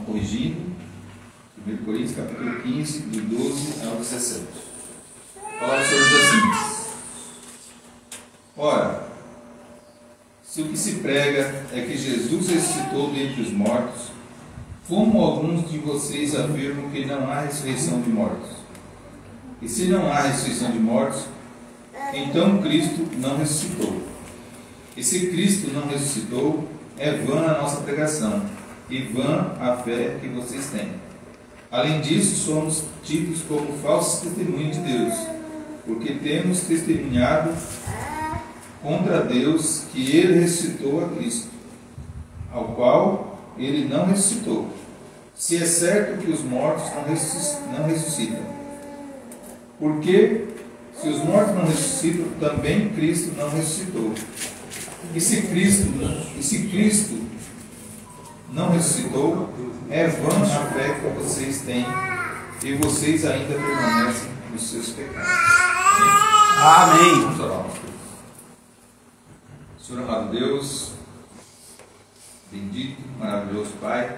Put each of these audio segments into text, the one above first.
corrigindo. 1 Coríntios capítulo 15, do 12 ao 17. A palavra do Senhor diz assim: ora, se o que se prega é que Jesus ressuscitou dentre os mortos, como alguns de vocês afirmam que não há ressurreição de mortos? E se não há ressurreição de mortos, então Cristo não ressuscitou. E se Cristo não ressuscitou, é vã a nossa pregação, e vã a fé que vocês têm. Além disso, somos tidos como falsos testemunhos de Deus, porque temos testemunhado contra Deus que Ele ressuscitou a Cristo, ao qual Ele não ressuscitou. Se é certo que os mortos não ressuscitam, porque se os mortos não ressuscitam, também Cristo não ressuscitou. E se Cristo não ressuscitou, é vã a fé que vocês têm, e vocês ainda permanecem nos seus pecados. Amém. Vamos orar. Senhor amado Deus, bendito, maravilhoso Pai,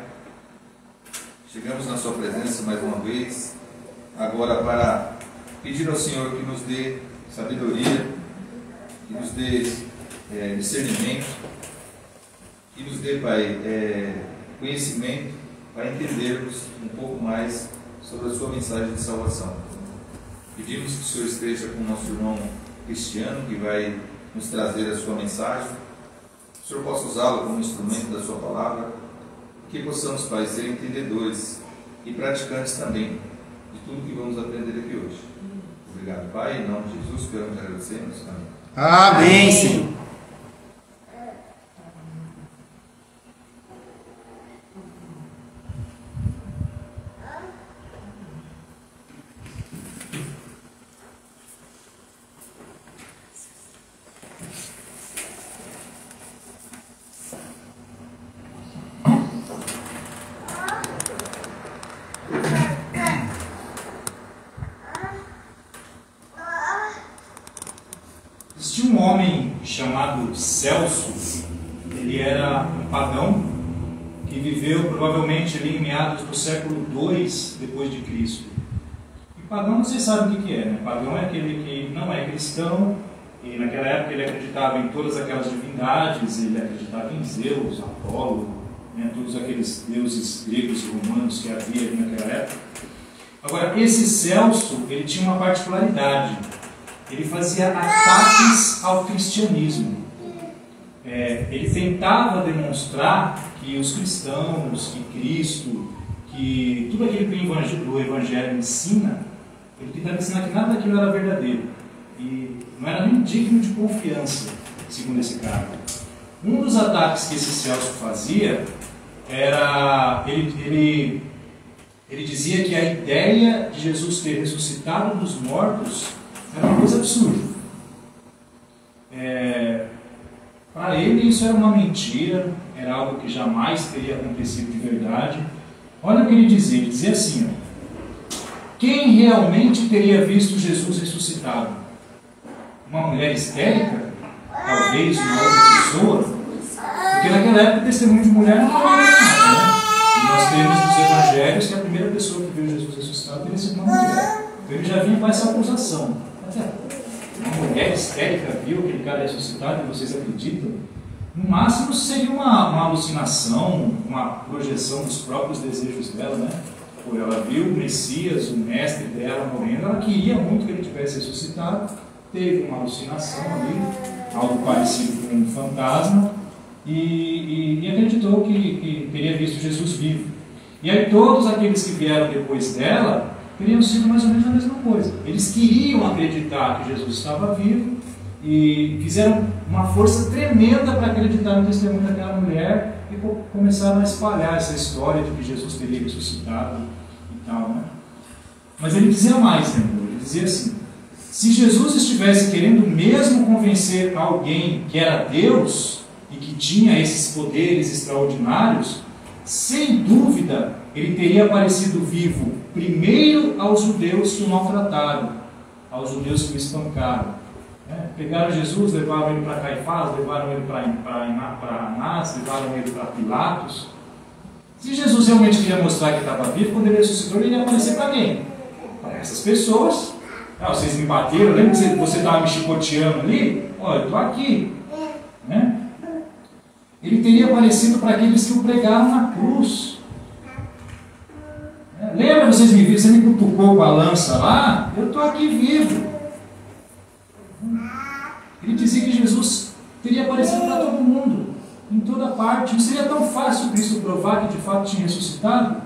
chegamos na sua presença mais uma vez, agora para pedir ao Senhor que nos dê sabedoria, que nos dê discernimento, que nos dê, Pai, conhecimento para entendermos um pouco mais sobre a sua mensagem de salvação. Pedimos que o Senhor esteja com o nosso irmão Cristiano, que vai nos trazer a sua mensagem. Que o Senhor possa usá-lo como instrumento da sua palavra, que possamos, Pai, ser entendedores e praticantes também de tudo que vamos aprender aqui hoje. Obrigado, Pai, em nome de Jesus, queremos agradecemos. Amém. Amém, Senhor. Existia um homem chamado Celso. Ele era um pagão que viveu provavelmente ali em meados do século II depois de Cristo. E pagão, vocês sabem o que é, né? Pagão é aquele que não é cristão, e naquela época ele acreditava em todas aquelas divindades, ele acreditava em Zeus, Apolo, né? Todos aqueles deuses gregos e romanos que havia ali naquela época. Agora, esse Celso, ele tinha uma particularidade. Ele fazia ataques ao cristianismo. Ele tentava demonstrar que os cristãos, que Cristo, que tudo aquilo que o Evangelho ensina, ele tentava ensinar que nada daquilo era verdadeiro. E não era nem digno de confiança, segundo esse cara. Um dos ataques que esse Celso fazia era... Ele dizia que a ideia de Jesus ter ressuscitado dos mortos era uma coisa absurda. Para ele isso era uma mentira, era algo que jamais teria acontecido de verdade. Olha o que ele dizia assim: quem realmente teria visto Jesus ressuscitado? Uma mulher histérica? Talvez uma outra pessoa? Porque naquela época o testemunho de mulher não era nada, né? E nós temos nos evangelhos que a primeira pessoa que viu Jesus ressuscitado teria sido uma mulher. Então ele já vinha com essa acusação. Uma mulher histérica viu aquele cara ressuscitado e vocês acreditam? No máximo seria uma alucinação, uma projeção dos próprios desejos dela, né? Pô, ela viu o Messias, o mestre dela morrendo, ela queria muito que ele tivesse ressuscitado, teve uma alucinação ali, algo parecido com um fantasma, e acreditou que teria visto Jesus vivo. E aí todos aqueles que vieram depois dela teriam sido mais ou menos a mesma coisa. Eles queriam acreditar que Jesus estava vivo e fizeram uma força tremenda para acreditar no testemunho daquela mulher e começaram a espalhar essa história de que Jesus teria ressuscitado e tal, né? Mas ele dizia mais, né? Ele dizia assim: se Jesus estivesse querendo mesmo convencer alguém que era Deus e que tinha esses poderes extraordinários, sem dúvida ele teria aparecido vivo primeiro aos judeus que o maltrataram, aos judeus que o espancaram. Pegaram Jesus, levaram ele para Caifás, levaram ele para Anás, levaram ele para Pilatos. Se Jesus realmente queria mostrar que estava vivo, quando ele ressuscitou, ele ia aparecer para quem? Para essas pessoas. Ah, vocês me bateram, lembra que você estava me chicoteando ali? Olha, eu estou aqui. Né? Ele teria aparecido para aqueles que o pregaram na cruz. Lembra, vocês me viram, você me cutucou com a lança lá? Eu estou aqui vivo. Ele dizia que Jesus teria aparecido para todo mundo, em toda parte. Não seria tão fácil Cristo provar que de fato tinha ressuscitado?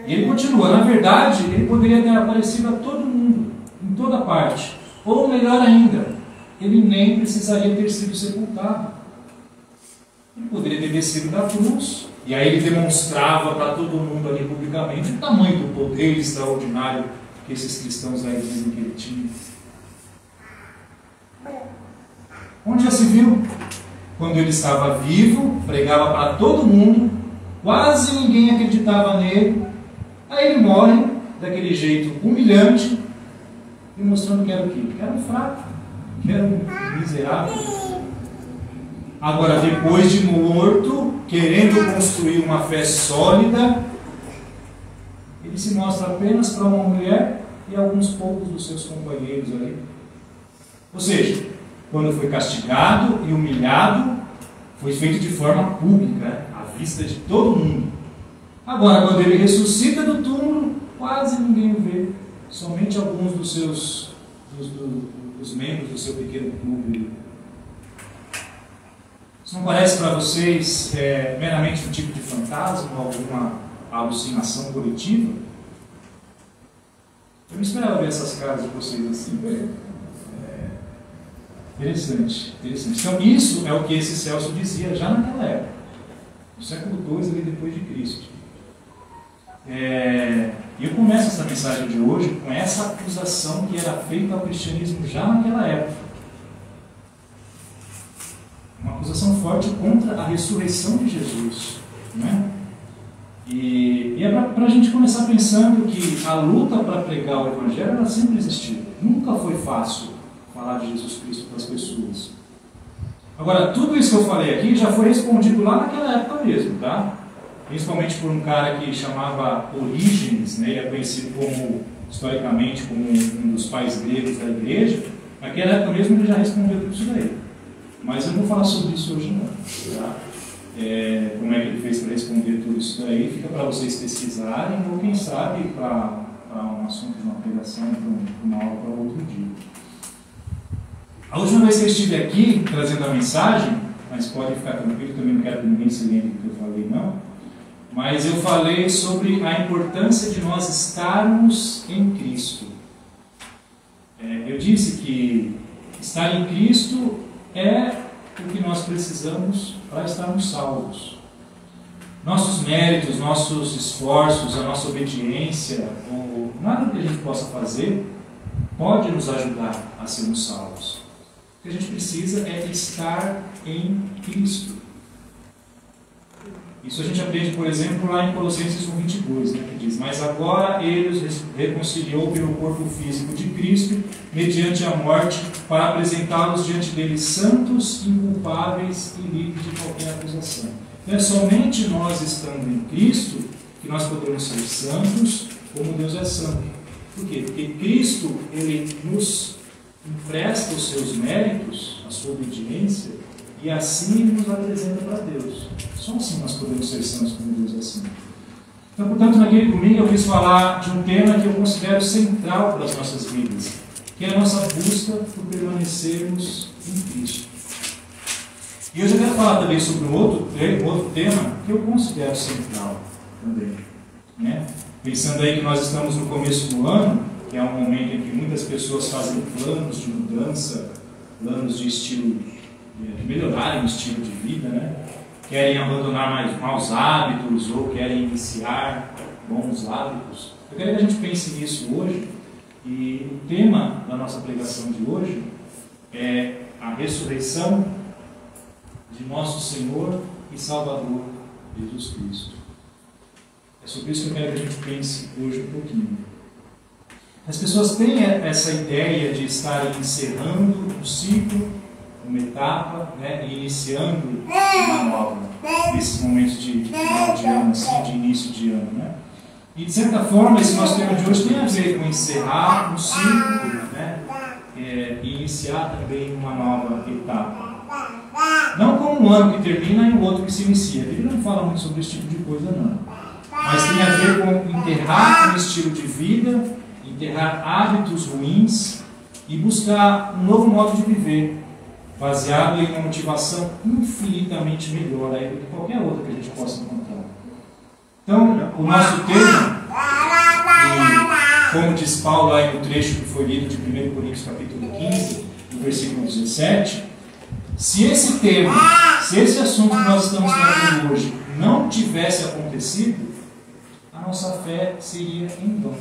E ele continua, na verdade, ele poderia ter aparecido a todo mundo, em toda parte. Ou melhor ainda, ele nem precisaria ter sido sepultado. Ele poderia ter descido da cruz, e aí ele demonstrava para todo mundo ali publicamente o tamanho do poder extraordinário que esses cristãos aí dizem que ele tinha. Onde já se viu? Quando ele estava vivo, pregava para todo mundo, quase ninguém acreditava nele, aí ele morre daquele jeito humilhante, e mostrando que era o quê? Que era um fraco, que era um miserável. Agora, depois de morto, querendo construir uma fé sólida, ele se mostra apenas para uma mulher e alguns poucos dos seus companheiros ali. Ou seja, quando foi castigado e humilhado, foi feito de forma pública, à vista de todo mundo. Agora, quando ele ressuscita do túmulo, quase ninguém o vê, somente alguns dos membros do seu pequeno clube. Isso não parece para vocês meramente um tipo de fantasma, alguma alucinação coletiva? Eu não esperava ver essas caras de vocês assim. Interessante, interessante. Então isso é o que esse Celso dizia já naquela época, no século II, ali depois de Cristo. E eu começo essa mensagem de hoje com essa acusação que era feita ao cristianismo já naquela época. Uma acusação forte contra a ressurreição de Jesus. Né? E é para a gente começar pensando que a luta para pregar o Evangelho ela sempre existiu. Nunca foi fácil falar de Jesus Cristo para as pessoas. Agora, tudo isso que eu falei aqui já foi respondido lá naquela época mesmo, tá? Principalmente por um cara que chamava Orígenes, né? Ele é conhecido como, historicamente, como um dos pais gregos da igreja. Naquela época mesmo ele já respondeu tudo isso daí. Mas eu não vou falar sobre isso hoje não, tá? Como é que ele fez para responder tudo isso daí, fica para vocês pesquisarem, ou quem sabe para um assunto de uma pregação, para uma aula para outro dia. A última vez que eu estive aqui trazendo a mensagem, mas pode ficar tranquilo, também não quero que ninguém se lembre do que eu falei não, mas eu falei sobre a importância de nós estarmos em Cristo. Eu disse que estar em Cristo é o que nós precisamos para estarmos salvos. Nossos méritos, nossos esforços, a nossa obediência, ou nada que a gente possa fazer, pode nos ajudar a sermos salvos. O que a gente precisa é estar em Cristo. Isso a gente aprende, por exemplo, lá em Colossenses 1:22, né, que diz: mas agora ele os reconciliou pelo corpo físico de Cristo, mediante a morte, para apresentá-los diante dele santos, inculpáveis e livres de qualquer acusação. Então é somente nós estando em Cristo que nós podemos ser santos, como Deus é santo. Por quê? Porque Cristo, ele nos empresta os seus méritos, a sua obediência, e assim ele nos apresenta para Deus. Só assim nós podemos ser santos como Deus é santo. Então, portanto, naquele domingo eu quis falar de um tema que eu considero central para as nossas vidas, que é a nossa busca por permanecermos em Cristo. E hoje eu quero falar também sobre um outro tema que eu considero central também. Né? Pensando aí que nós estamos no começo do ano, que é um momento em que muitas pessoas fazem planos de mudança, planos de estilo, de melhorarem o estilo de vida, né? Querem abandonar mais maus hábitos ou querem iniciar bons hábitos. Eu quero que a gente pense nisso hoje, e o tema da nossa pregação de hoje é a ressurreição de nosso Senhor e Salvador Jesus Cristo. É sobre isso que eu quero que a gente pense hoje um pouquinho. As pessoas têm essa ideia de estarem encerrando um ciclo, uma etapa, né, e iniciando uma nova. nesses momentos de final de ano, assim, de início de ano, né? E de certa forma, esse nosso tema de hoje tem a ver com encerrar um ciclo, né? E iniciar também uma nova etapa. Não como um ano que termina e um outro que se inicia. Ele não fala muito sobre esse tipo de coisa, não. Mas tem a ver com enterrar um estilo de vida, enterrar hábitos ruins e buscar um novo modo de viver, baseado em uma motivação infinitamente melhor aí do que qualquer outra que a gente possa encontrar. Então, o nosso tema, como diz Paulo lá no trecho que foi lido de 1 Coríntios capítulo 15, no versículo 17, se esse tema, se esse assunto que nós estamos falando hoje não tivesse acontecido, a nossa fé seria em vão.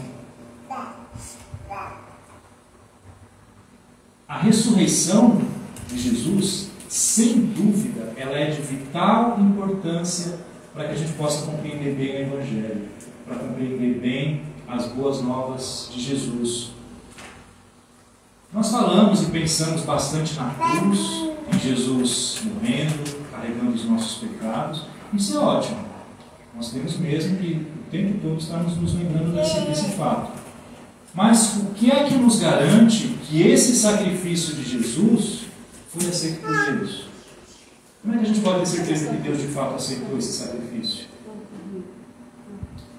A ressurreição de Jesus, sem dúvida, ela é de vital importância para que a gente possa compreender bem o Evangelho, para compreender bem as boas novas de Jesus. Nós falamos e pensamos bastante na cruz, em Jesus morrendo, carregando os nossos pecados. Isso é ótimo. Nós temos mesmo que o tempo todo estamos nos lembrando desse fato. Mas o que é que nos garante que esse sacrifício de Jesus foi aceito por Deus? Como é que a gente pode ter certeza que Deus de fato aceitou esse sacrifício?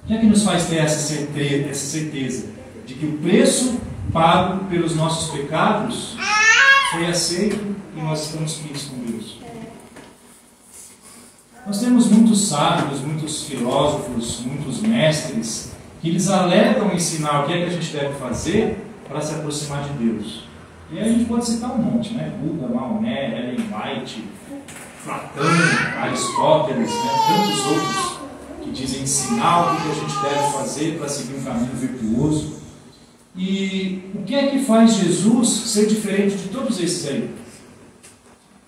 O que é que nos faz ter essa certeza de que o preço pago pelos nossos pecados foi aceito e nós estamos quites com Deus? Nós temos muitos sábios, muitos filósofos, muitos mestres que eles alegam ensinar o que é que a gente deve fazer para se aproximar de Deus. E aí a gente pode citar um monte, né? Buda, Maomé, Ellen White, Platão, Aristóteles, né? Tantos outros que dizem ensinar o que a gente deve fazer para seguir um caminho virtuoso. E o que é que faz Jesus ser diferente de todos esses aí?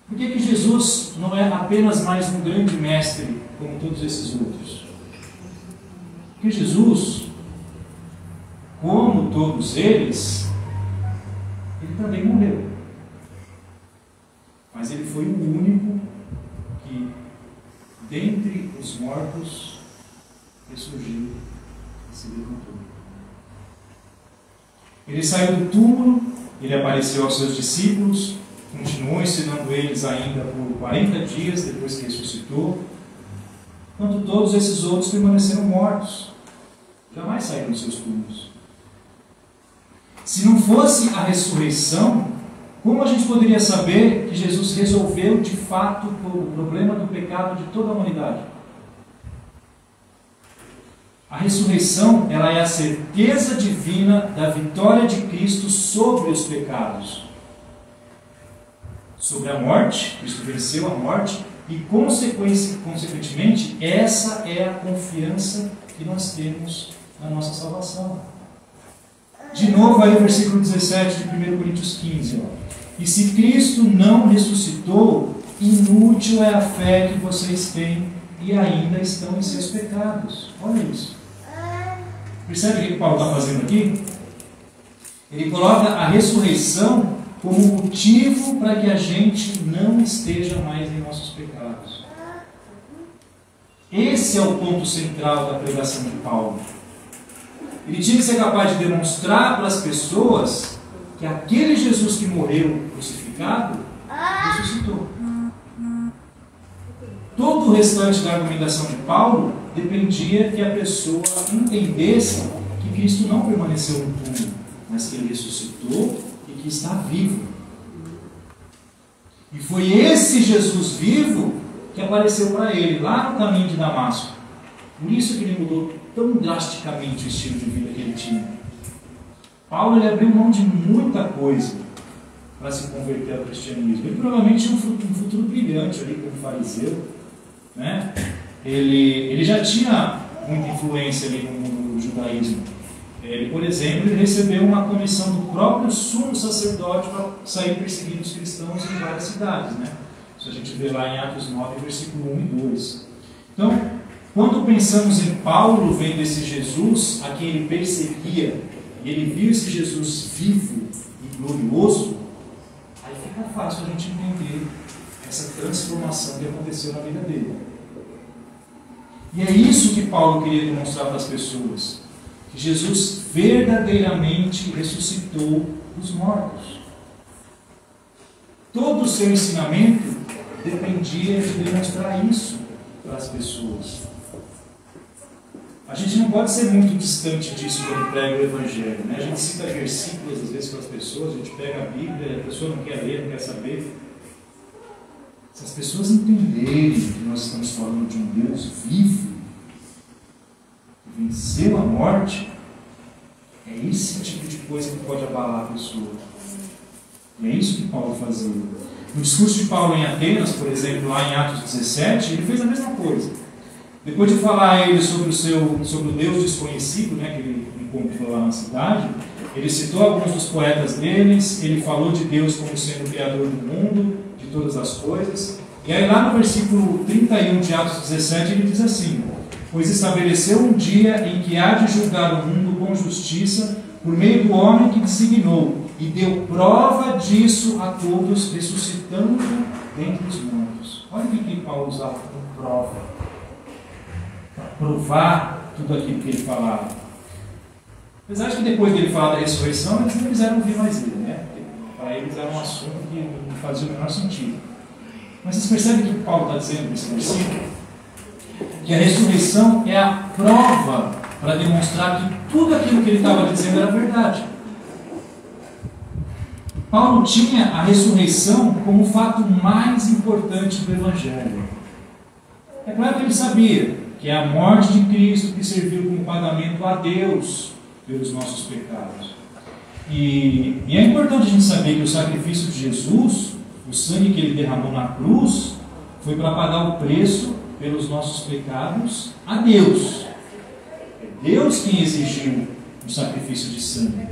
Por que Jesus não é apenas mais um grande mestre como todos esses outros? Porque Jesus, como todos eles, ele também morreu. Mas ele foi o único que, dentre os mortos, ressurgiu e se levantou. Ele saiu do túmulo, ele apareceu aos seus discípulos, continuou ensinando eles ainda por 40 dias depois que ressuscitou, enquanto todos esses outros permaneceram mortos, jamais saíram dos seus túmulos. Se não fosse a ressurreição, como a gente poderia saber que Jesus resolveu de fato o problema do pecado de toda a humanidade? A ressurreição, ela é a certeza divina da vitória de Cristo sobre os pecados. Sobre a morte, Cristo venceu a morte e, consequentemente, essa é a confiança que nós temos na nossa salvação. De novo aí o versículo 17 de 1 Coríntios 15. E se Cristo não ressuscitou, inútil é a fé que vocês têm e ainda estão em seus pecados. Olha isso. Percebe o que Paulo está fazendo aqui? Ele coloca a ressurreição como motivo para que a gente não esteja mais em nossos pecados. Esse é o ponto central da pregação de Paulo. Ele tinha que ser capaz de demonstrar para as pessoas que aquele Jesus que morreu crucificado ressuscitou. Todo o restante da argumentação de Paulo dependia que a pessoa entendesse que Cristo não permaneceu no túmulo, mas que ele ressuscitou e que está vivo. E foi esse Jesus vivo que apareceu para ele lá no caminho de Damasco. Por isso que ele mudou tão drasticamente o estilo de vida que ele tinha. Paulo ele abriu mão de muita coisa para se converter ao cristianismo. Ele provavelmente tinha um futuro brilhante ali como fariseu, né? Ele já tinha muita influência ali no judaísmo. Ele, por exemplo, ele recebeu uma comissão do próprio sumo sacerdote para sair perseguindo os cristãos em várias cidades, né? Isso a gente vê lá em Atos 9, versículo 1 e 2. Então, quando pensamos em Paulo vendo esse Jesus a quem ele perseguia, e ele viu esse Jesus vivo e glorioso, aí fica fácil a gente entender essa transformação que aconteceu na vida dele. E é isso que Paulo queria demonstrar para as pessoas, que Jesus verdadeiramente ressuscitou os mortos. Todo o seu ensinamento dependia de demonstrar isso para as pessoas. A gente não pode ser muito distante disso quando prega o Evangelho, né? A gente cita versículos às vezes para as pessoas, a gente pega a Bíblia e a pessoa não quer ler, não quer saber. Se as pessoas entenderem que nós estamos falando de um Deus vivo, que venceu a morte, é esse tipo de coisa que pode abalar a pessoa. E é isso que Paulo fazia. No discurso de Paulo em Atenas, por exemplo, lá em Atos 17, ele fez a mesma coisa. Depois de falar a ele sobre o Deus desconhecido, né, que ele encontrou lá na cidade, ele citou alguns dos poetas deles, ele falou de Deus como sendo o Criador do mundo, de todas as coisas. E aí lá no versículo 31 de Atos 17, ele diz assim: pois estabeleceu um dia em que há de julgar o mundo com justiça, por meio do homem que designou, e deu prova disso a todos, ressuscitando dentre os mortos. Olha o que Paulo usava como prova, para provar tudo aquilo que ele falava. Apesar de que depois dele falar da ressurreição, eles não quiseram ouvir mais ele, né? Para eles era um assunto que não fazia o menor sentido. Mas vocês percebem o que Paulo está dizendo nesse versículo? Que a ressurreição é a prova para demonstrar que tudo aquilo que ele estava dizendo era verdade. Paulo tinha a ressurreição como o fato mais importante do Evangelho. É claro que ele sabia que é a morte de Cristo que serviu como pagamento a Deus pelos nossos pecados. E é importante a gente saber que o sacrifício de Jesus, o sangue que ele derramou na cruz, foi para pagar o preço pelos nossos pecados a Deus. É Deus quem exigiu o sacrifício de sangue.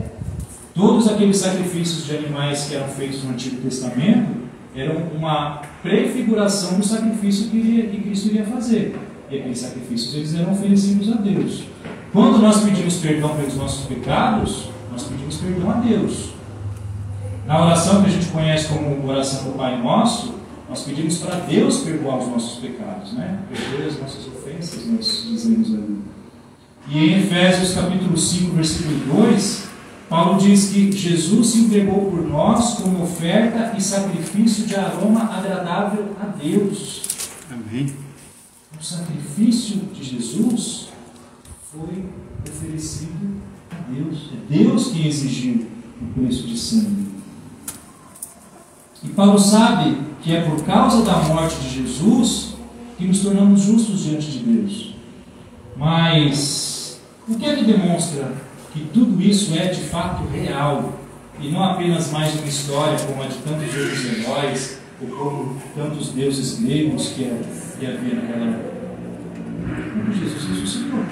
Todos aqueles sacrifícios de animais que eram feitos no Antigo Testamento eram uma prefiguração do sacrifício que Cristo iria fazer. E aqueles sacrifícios eles eram oferecidos a Deus. Quando nós pedimos perdão pelos nossos pecados, nós pedimos perdão a Deus. Na oração que a gente conhece como oração do Pai Nosso, nós pedimos para Deus perdoar os nossos pecados, né? Perdoe as nossas ofensas, nós dizemos ali. E em Efésios capítulo 5, versículo 2, Paulo diz que Jesus se entregou por nós como oferta e sacrifício de aroma agradável a Deus. Amém. O sacrifício de Jesus foi oferecido a Deus. É Deus quem exigiu o preço de sangue. E Paulo sabe que é por causa da morte de Jesus que nos tornamos justos diante de Deus. Mas o que é que demonstra que tudo isso é de fato real e não apenas mais uma história como a de tantos outros heróis ou como tantos deuses gregos que havia naquela época? Jesus ressuscitou.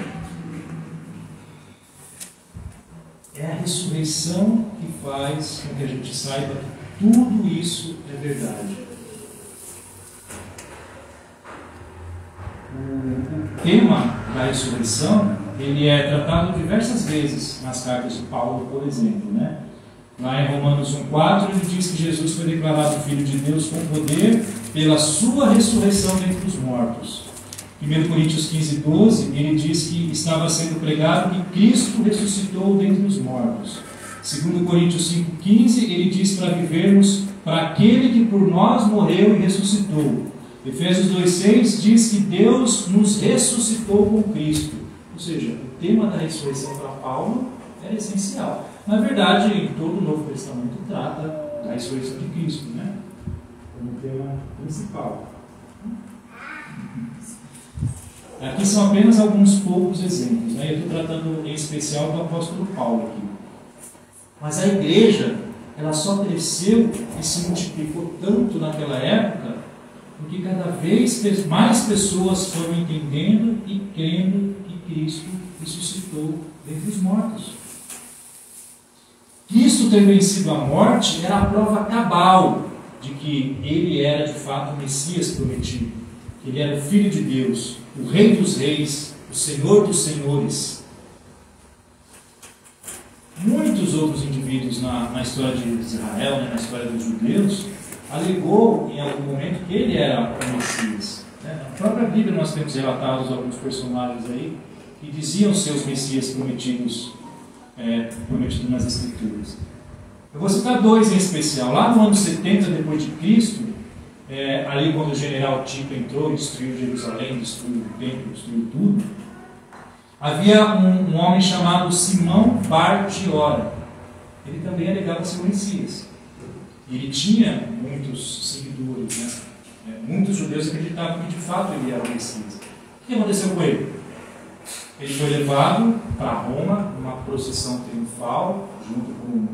É a ressurreição que faz com que a gente saiba que tudo isso é verdade. O tema da ressurreição ele é tratado diversas vezes nas cartas de Paulo, por exemplo, né? Lá em Romanos 1,4 ele diz que Jesus foi declarado Filho de Deus com poder pela sua ressurreição dentre os mortos. 1 Coríntios 15,12 ele diz que estava sendo pregado que Cristo ressuscitou dentre os mortos. 2 Coríntios 5,15 ele diz para vivermos para aquele que por nós morreu e ressuscitou. Efésios 2,6 diz que Deus nos ressuscitou com Cristo. Ou seja, o tema da ressurreição para Paulo era essencial. Na verdade, todo o Novo Testamento trata da ressurreição de Cristo, né? Como tema principal. Aqui são apenas alguns poucos exemplos, né? Eu estou tratando em especial do apóstolo Paulo aqui. Mas a igreja, ela só cresceu e se multiplicou tanto naquela época, porque cada vez mais pessoas foram entendendo e crendo que Cristo ressuscitou dentre os mortos. Cristo ter vencido a morte era a prova cabal de que ele era de fato o Messias prometido, que ele era o Filho de Deus, o Rei dos Reis, o Senhor dos Senhores. Muitos outros indivíduos na história de Israel, né, na história dos judeus, alegou em algum momento que ele era o Messias. Né? própria Bíblia nós temos relatados alguns personagens aí que diziam ser os Messias prometidos nas Escrituras. Eu vou citar dois em especial. Lá no ano 70 depois de Cristo, ali quando o general Tito entrou, destruiu Jerusalém, destruiu o templo, destruiu tudo, havia um homem chamado Simão Bar Giora. Ele também alegava ser o Messias. Ele tinha muitos seguidores, né? Muitos judeus acreditavam que de fato ele era o Messias. O que aconteceu com ele? Ele foi levado para Roma, numa procissão triunfal, junto com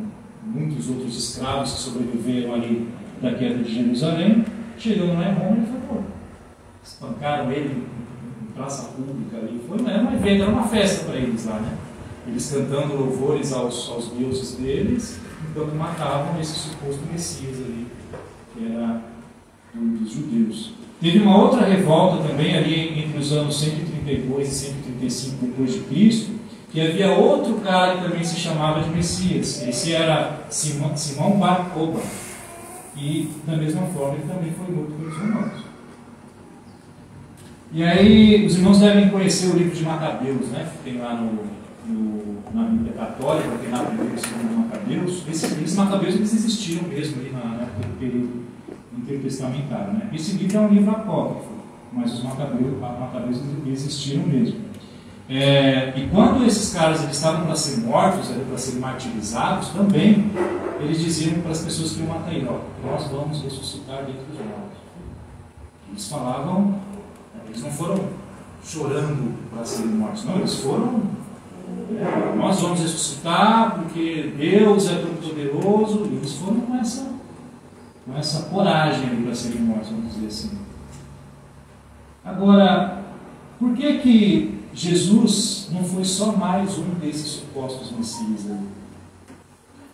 muitos outros escravos que sobreviveram ali da queda de Jerusalém. Chegando lá em Roma, ele foi morto. Espancaram ele em praça pública ali. Era um evento, era uma festa para eles lá, né? Eles cantando louvores aos deuses deles, enquanto matavam esse suposto Messias ali, que era dos judeus. Teve uma outra revolta também ali entre os anos 132 e 135 depois de Cristo, que havia outro cara que também se chamava de Messias. Esse era Simão Bar Kokhba. E da mesma forma ele também foi morto pelos romanos. E aí os irmãos devem conhecer o livro de Macabeus, né? Que tem lá na Bíblia Católica, tem lá o primeiro e segundo Macabeus. Esses Macabeus eles existiram mesmo ali naquele período intertestamentário, né? Esse livro é um livro apócrifo, mas os Macabeus existiram mesmo. E quando esses caras eles estavam para ser mortos, para serem martirizados, também eles diziam para as pessoas que iam matar ele: nós vamos ressuscitar dentre os mortos. Eles falavam, eles não foram chorando para serem mortos, não, eles foram: nós vamos ressuscitar porque Deus é todo poderoso. E eles foram com essa coragem ali para serem mortos, vamos dizer assim. Agora, por que Jesus não foi só mais um desses supostos Messias ali?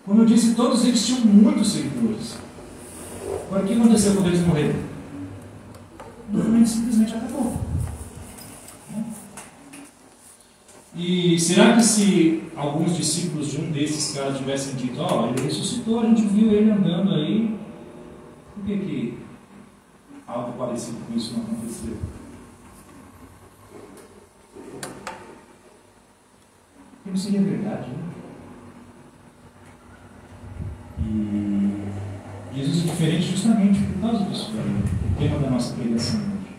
Como eu disse, todos eles tinham muitos seguidores. Agora, o que aconteceu quando eles morreram? O movimento simplesmente acabou. E será que se alguns discípulos de um desses caras tivessem dito: ele ressuscitou, a gente viu ele andando aí, por que algo parecido com isso não aconteceu? Porque não seria verdade, né? E Jesus é diferente justamente por causa disso, o tema da nossa pregação hoje.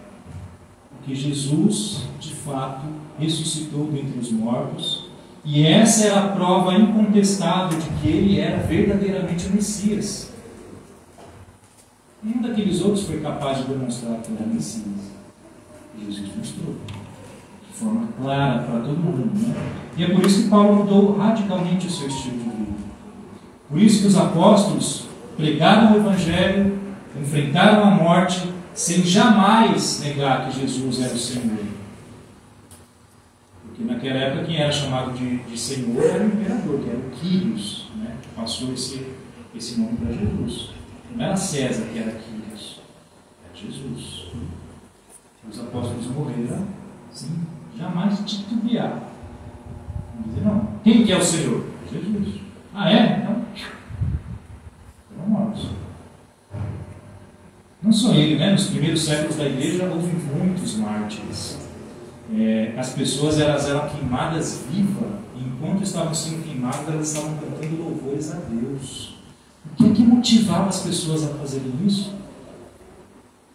Porque Jesus, de fato, ressuscitou dentre os mortos, e essa era a prova incontestável de que ele era verdadeiramente o Messias. Nenhum daqueles outros foi capaz de demonstrar que era Messias. Jesus mostrou de forma clara para todo mundo, né? E é por isso que Paulo mudou radicalmente o seu estilo de vida. Por isso que os apóstolos pregaram o Evangelho, enfrentaram a morte, sem jamais negar que Jesus era o Senhor. Porque naquela época quem era chamado de Senhor era o imperador, que era o Quírios, né? Passou esse nome para Jesus. Não era César que era Quírios, era Jesus. Os apóstolos morreram, sim, jamais titubear. Não dizer, não. Quem que é o Senhor? Jesus. Ah, é? Então, foram mortos. Não só ele, né? Nos primeiros séculos da igreja houve muitos mártires. As pessoas elas eram queimadas vivas, e enquanto estavam sendo queimadas, elas estavam cantando louvores a Deus. O que é que motivava as pessoas a fazerem isso?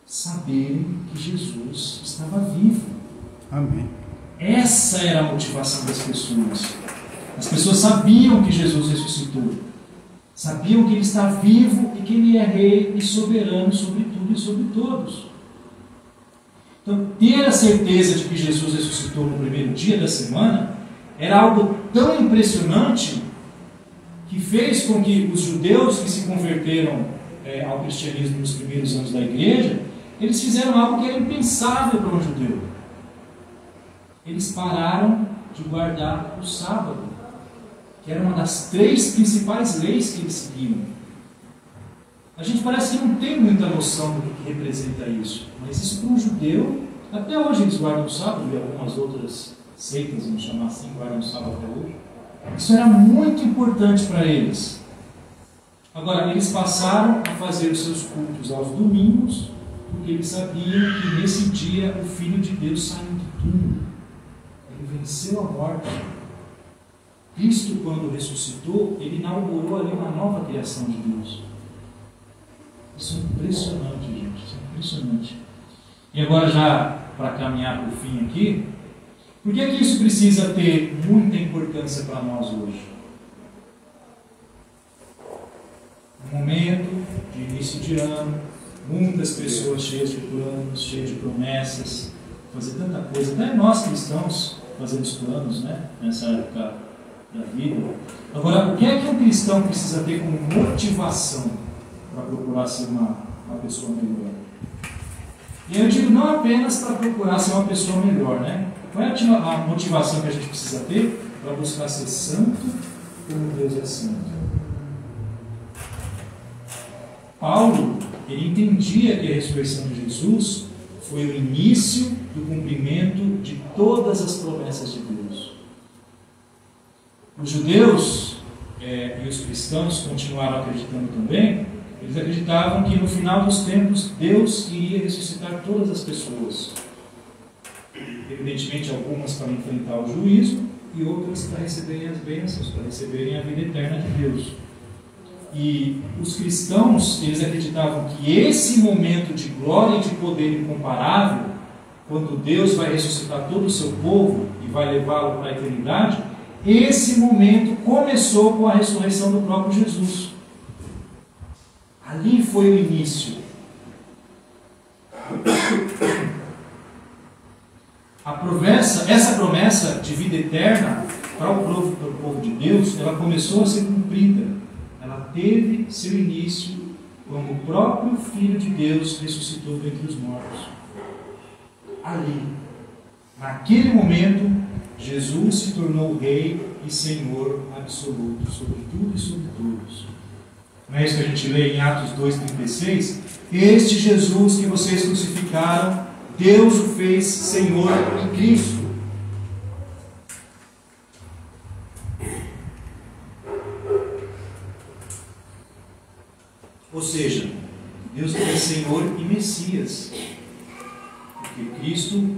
Saberem que Jesus estava vivo. Amém. Essa era a motivação das pessoas. As pessoas sabiam que Jesus ressuscitou. Sabiam que ele está vivo e que ele é rei e soberano sobre tudo e sobre todos. Então, ter a certeza de que Jesus ressuscitou no primeiro dia da semana era algo tão impressionante que fez com que os judeus que se converteram ao cristianismo nos primeiros anos da igreja, eles fizeram algo que era impensável para um judeu. Eles pararam de guardar o sábado, que era uma das 3 principais leis que eles seguiam. A gente parece que não tem muita noção do que representa isso, mas isso para um judeu, até hoje eles guardam o sábado, e algumas outras seitas, vamos chamar assim, guardam o sábado até hoje. Isso era muito importante para eles. Agora, eles passaram a fazer os seus cultos aos domingos porque eles sabiam que nesse dia o Filho de Deus saiu do túmulo. Ele venceu a morte. Cristo, quando ressuscitou, ele inaugurou ali uma nova criação de Deus. Isso é impressionante, gente. Isso é impressionante. E agora, já para caminhar para o fim aqui, por que isso precisa ter muita importância para nós hoje? Um momento de início de ano, muitas pessoas cheias de planos, cheias de promessas, fazer tanta coisa. Até nós cristãos fazemos planos, né? Nessa época da vida. Agora, o que é que um cristão precisa ter como motivação para procurar ser uma pessoa melhor? E eu digo não apenas para procurar ser uma pessoa melhor, né? Qual é a motivação que a gente precisa ter para buscar ser santo como Deus é santo? Paulo, ele entendia que a ressurreição de Jesus foi o início do cumprimento de todas as promessas de Deus. Os judeus e os cristãos continuaram acreditando também. Eles acreditavam que no final dos tempos Deus iria ressuscitar todas as pessoas. Evidentemente, algumas para enfrentar o juízo e outras para receberem as bênçãos, para receberem a vida eterna de Deus. E os cristãos, eles acreditavam que esse momento de glória e de poder incomparável, quando Deus vai ressuscitar todo o seu povo e vai levá-lo para a eternidade, esse momento começou com a ressurreição do próprio Jesus. Ali foi o início. Essa promessa de vida eterna para o povo de Deus, ela começou a ser cumprida. Ela teve seu início quando o próprio Filho de Deus ressuscitou dentre os mortos. Ali, naquele momento, Jesus se tornou Rei e Senhor absoluto sobre tudo e sobre todos. Não é isso que a gente lê em Atos 2,36? Este Jesus que vocês crucificaram, Deus o fez Senhor em Cristo. Ou seja, Deus é Senhor e Messias. Porque Cristo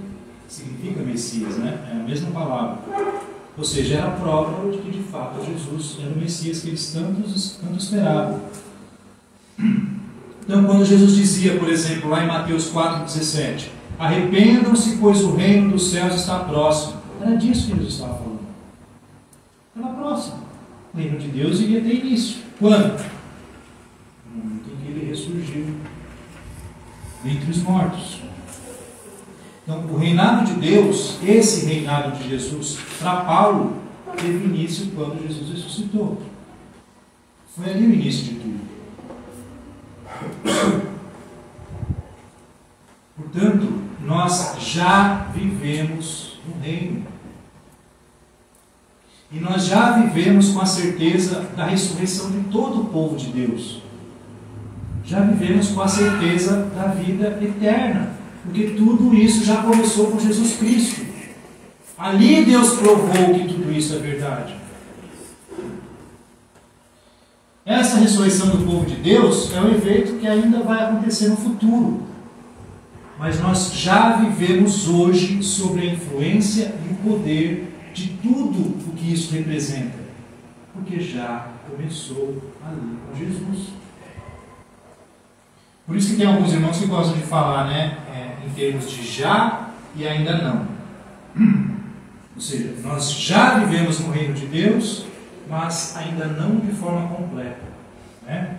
significa Messias, né? É a mesma palavra. Ou seja, era a prova de que de fato Jesus era o Messias que eles tanto esperavam. Então, quando Jesus dizia, por exemplo, lá em Mateus 4,17, arrependam-se, pois o reino dos céus está próximo. Era disso que Jesus estava falando. Estava próximo. O reino de Deus iria ter início. Quando? No momento em que ele ressurgiu dentre os mortos. Então, o reinado de Deus, esse reinado de Jesus, para Paulo, teve início quando Jesus ressuscitou. Foi ali o início de tudo. Portanto, nós já vivemos no reino. E nós já vivemos com a certeza da ressurreição de todo o povo de Deus. Já vivemos com a certeza da vida eterna. Porque tudo isso já começou com Jesus Cristo. Ali Deus provou que tudo isso é verdade. Essa ressurreição do povo de Deus é um evento que ainda vai acontecer no futuro. Mas nós já vivemos hoje sob a influência e o poder de tudo o que isso representa. Porque já começou ali com Jesus. Por isso que tem alguns irmãos que gostam de falar, né, em termos de já e ainda não. Ou seja, nós já vivemos no reino de Deus, mas ainda não de forma completa. Né?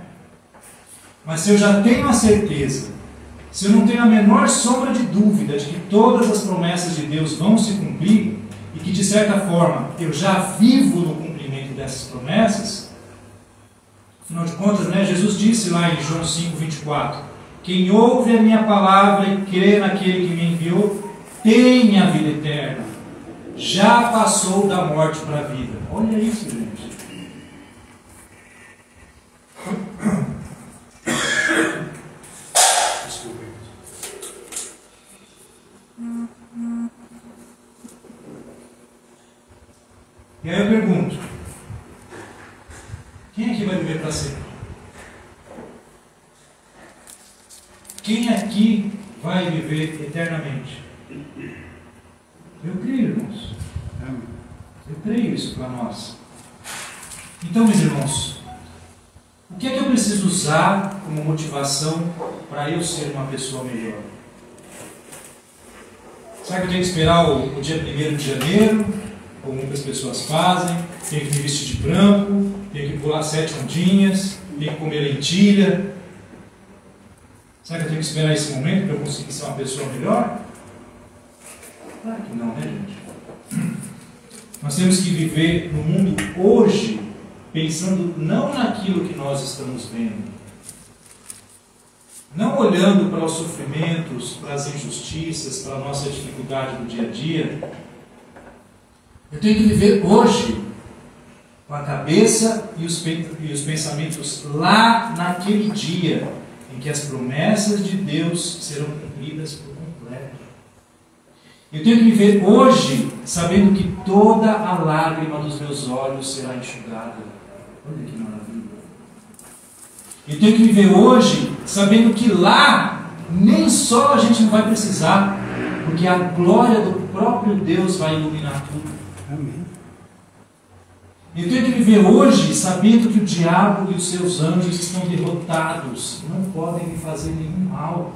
Mas se eu já tenho a certeza, se eu não tenho a menor sombra de dúvida de que todas as promessas de Deus vão se cumprir, e que de certa forma eu já vivo no cumprimento dessas promessas, afinal de contas, né, Jesus disse lá em João 5,24, quem ouve a minha palavra e crê naquele que me enviou, tem a vida eterna. Já passou da morte para a vida. Olha isso, gente. Desculpa. E aí eu pergunto, quem aqui vai viver para sempre? Quem aqui aqui vai viver eternamente. Eu creio, irmãos. Eu creio isso para nós. Então, meus irmãos, o que é que eu preciso usar como motivação para eu ser uma pessoa melhor? Será que eu tenho que esperar o dia 1º de janeiro, como muitas pessoas fazem? Tenho que me vestir de branco, tenho que pular 7 ondinhas, tenho que comer lentilha? Será que eu tenho que esperar esse momento para eu conseguir ser uma pessoa melhor? Claro que não, né, gente? Nós temos que viver no mundo hoje, pensando não naquilo que nós estamos vendo, não olhando para os sofrimentos, para as injustiças, para a nossa dificuldade do dia a dia. Eu tenho que viver hoje com a cabeça e os pensamentos lá naquele dia em que as promessas de Deus serão cumpridas por completo. Eu tenho que viver hoje sabendo que toda a lágrima dos meus olhos será enxugada. Olha que maravilha. Eu tenho que viver hoje sabendo que lá nem só a gente não vai precisar, porque a glória do próprio Deus vai iluminar tudo. Amém. Eu tenho que viver hoje sabendo que o diabo e os seus anjos estão derrotados, não podem me fazer nenhum mal.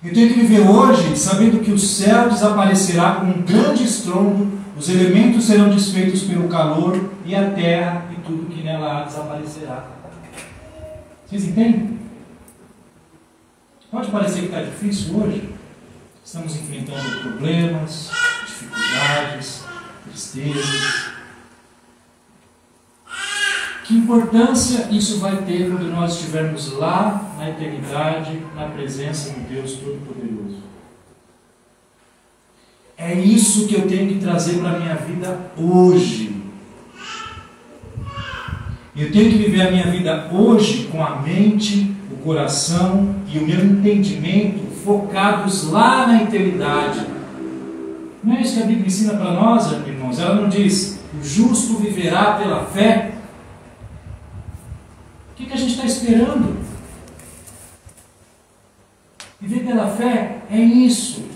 Eu tenho que viver hoje sabendo que o céu desaparecerá com um grande estrondo, os elementos serão desfeitos pelo calor e a terra e tudo que nela há desaparecerá. Vocês entendem? Pode parecer que está difícil hoje. Estamos enfrentando problemas, dificuldades, tristezas. Que importância isso vai ter quando nós estivermos lá na eternidade, na presença do Deus Todo-Poderoso? É isso que eu tenho que trazer para a minha vida hoje. Eu tenho que viver a minha vida hoje com a mente, o coração e o meu entendimento focados lá na eternidade. Não é isso que a Bíblia ensina para nós, irmãos? Ela não diz: o justo viverá pela fé. O que a gente está esperando? Viver pela fé é isso.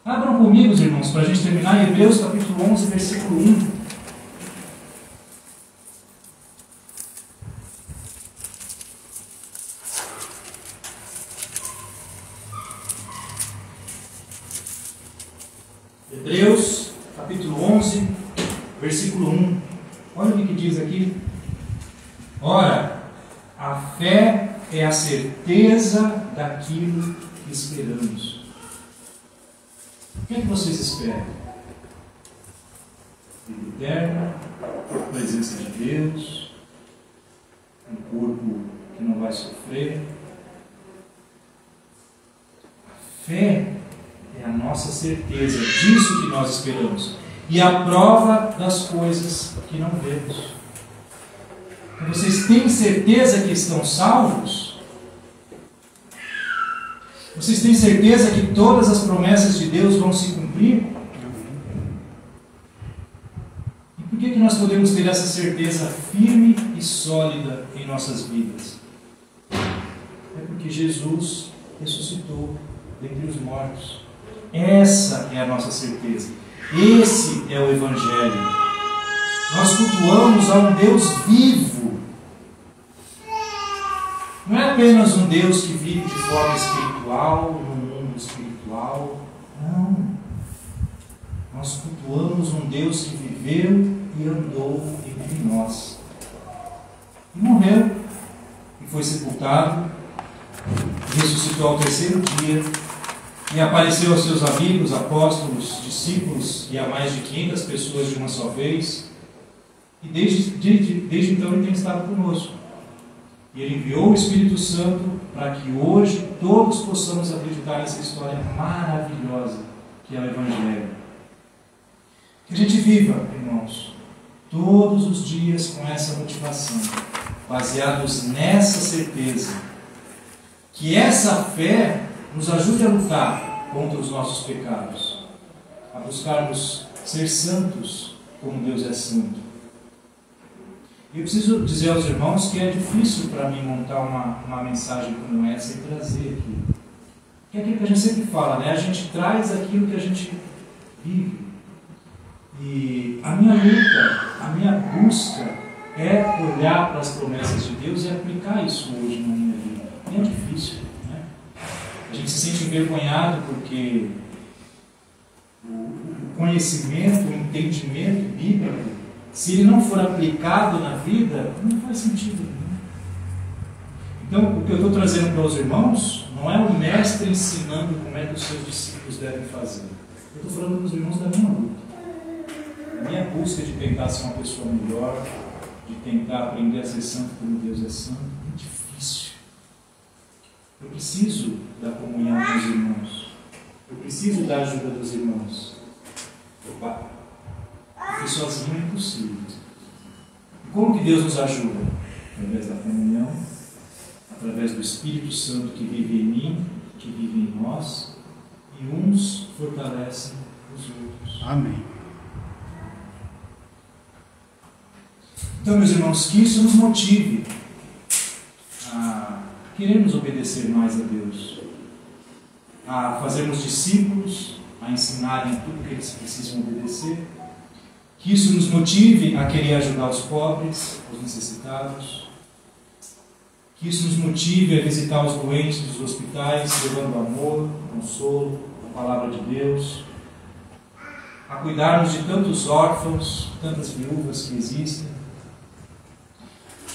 Abram comigo, irmãos, para a gente terminar em Hebreus capítulo 11, versículo 1. Hebreus capítulo 11, versículo 1. Olha o que diz aqui. Ora, a fé é a certeza daquilo que esperamos. O que é que vocês esperam? Vida eterna, a presença de Deus, um corpo que não vai sofrer. A fé é a nossa certeza disso que nós esperamos e a prova das coisas que não vemos. Vocês têm certeza que estão salvos? Vocês têm certeza que todas as promessas de Deus vão se cumprir? E por que nós podemos ter essa certeza firme e sólida em nossas vidas? É porque Jesus ressuscitou dentre os mortos. Essa é a nossa certeza. Esse é o Evangelho. Nós cultuamos a um Deus vivo. Não é apenas um Deus que vive de forma espiritual, no mundo espiritual. Não. Nós cultuamos um Deus que viveu e andou entre nós. E morreu. E foi sepultado. Ressuscitou ao terceiro dia. E apareceu aos seus amigos, apóstolos, discípulos e a mais de 500 pessoas de uma só vez. E desde então ele tem estado conosco. E ele enviou o Espírito Santo para que hoje todos possamos acreditar nessa história maravilhosa que é o Evangelho. Que a gente viva, irmãos, todos os dias com essa motivação, baseados nessa certeza. Que essa fé nos ajude a lutar contra os nossos pecados, a buscarmos ser santos como Deus é santo. Eu preciso dizer aos irmãos que é difícil para mim montar uma mensagem como essa e trazer aqui. Que é aquilo que a gente sempre fala, né? A gente traz aquilo que a gente vive. E a minha luta, a minha busca é olhar para as promessas de Deus e aplicar isso hoje na minha vida. E é difícil, né? A gente se sente envergonhado porque o conhecimento, o entendimento bíblico, se ele não for aplicado na vida, não faz sentido nenhum. Então, o que eu estou trazendo para os irmãos não é o mestre ensinando como é que os seus discípulos devem fazer. Eu estou falando para os irmãos da minha luta. A minha busca de tentar ser uma pessoa melhor, de tentar aprender a ser santo como Deus é santo, é difícil. Eu preciso da comunhão com os irmãos. Eu preciso da ajuda dos irmãos. Porque sozinho é impossível. E como que Deus nos ajuda? Através da comunhão, através do Espírito Santo que vive em mim, que vive em nós, e uns fortalecem os outros. Amém. Então, meus irmãos, que isso nos motive a querermos obedecer mais a Deus, a fazermos discípulos, a ensinarem tudo que eles precisam obedecer, que isso nos motive a querer ajudar os pobres, os necessitados, que isso nos motive a visitar os doentes dos hospitais, levando amor, consolo, a palavra de Deus, a cuidarmos de tantos órfãos, tantas viúvas que existem,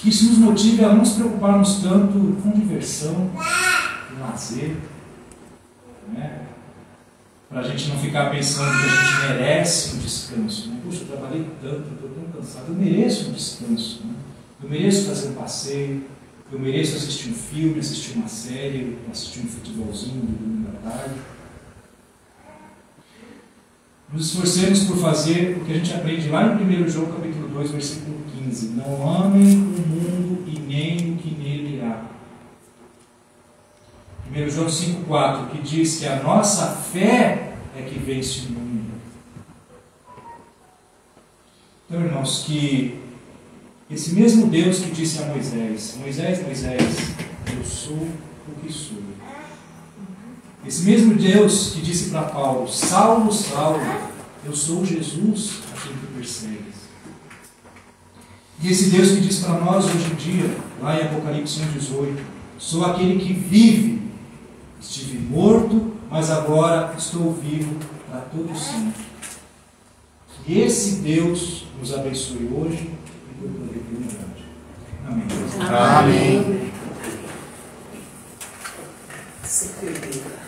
que isso nos motive a não nos preocuparmos tanto com diversão, com lazer, né? Para a gente não ficar pensando que a gente merece um descanso. Né? Puxa, eu trabalhei tanto, eu estou tão cansado, eu mereço um descanso. Né? Eu mereço fazer um passeio, eu mereço assistir um filme, assistir uma série, assistir um futebolzinho no domingo à tarde. Nos esforcemos por fazer o que a gente aprende lá em 1 João capítulo 2, versículo 15. Não amem o mundo e nem o que nele há. 1 João 5,4, que diz que a nossa fé é que vence o mundo. Então, irmãos, que esse mesmo Deus que disse a Moisés, Moisés, Moisés, eu sou o que sou. Esse mesmo Deus que disse para Paulo, Saulo, Saulo, eu sou Jesus a quem tu persegues. E esse Deus que diz para nós hoje em dia, lá em Apocalipse 1,18, sou aquele que vive, estive morto, mas agora estou vivo para todo sempre. Que esse Deus nos abençoe hoje e por toda a eternidade. Amém. Amém. Se perder.